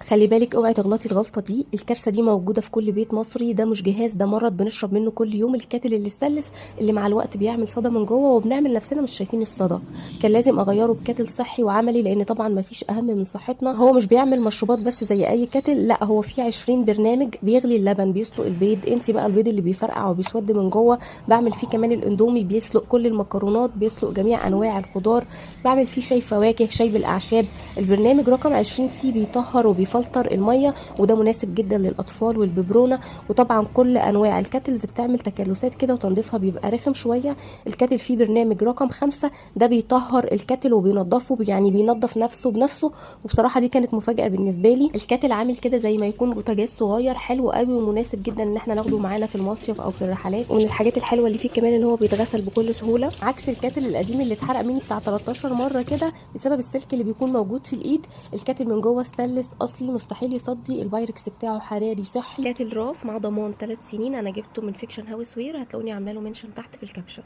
خلي بالك اوعي تغلطي الغلطه دي، الكارثه دي موجوده في كل بيت مصري، ده مش جهاز، ده مرض بنشرب منه كل يوم، الكاتل اللي استلس اللي مع الوقت بيعمل صدى من جوه وبنعمل نفسنا مش شايفين الصدى. كان لازم اغيره بكاتل صحي وعملي، لان طبعا ما فيش اهم من صحتنا. هو مش بيعمل مشروبات بس زي اي كاتل، لا هو فيه 20 برنامج، بيغلي اللبن، بيسلق البيض، انسي بقى البيض اللي بيفرقع وبيسود من جوه، بعمل فيه كمان الاندومي، بيسلق كل المكرونات، بيسلق جميع انواع الخضار، بعمل فيه شاي فواكه، شاي بالاعشاب. البرنامج رقم 20 فيه بيطهر وبيفلتر الميه، وده مناسب جدا للاطفال والببرونه. وطبعا كل انواع الكاتلز بتعمل تكلسات كده وتنظيفها بيبقى رخم شويه. الكاتل فيه برنامج رقم 5، ده بيطهر الكاتل وبينضفه، يعني بينضف نفسه بنفسه. وبصراحه دي كانت مفاجاه بالنسبه لي. الكاتل عامل كده زي ما يكون بوتاجاز صغير، حلو قوي ومناسب جدا ان احنا ناخده معانا في المصيف او في الرحلات. ومن الحاجات الحلوه اللي فيه كمان ان هو بيتغسل بكل سهوله، عكس الكاتل القديم اللي اتحرق مني بتاع 13 مره كده بسبب السلك اللي بيكون موجود في الايد. الكاتل من جوه ستانلس اصلي، مستحيل يصدي، البايركس بتاعه حراري صحي، كاتل راف مع ضمان 3 سنين، انا جبته من فيكشن هاوس وير، هتلاقوني عامله له منشن تحت في الكابشن.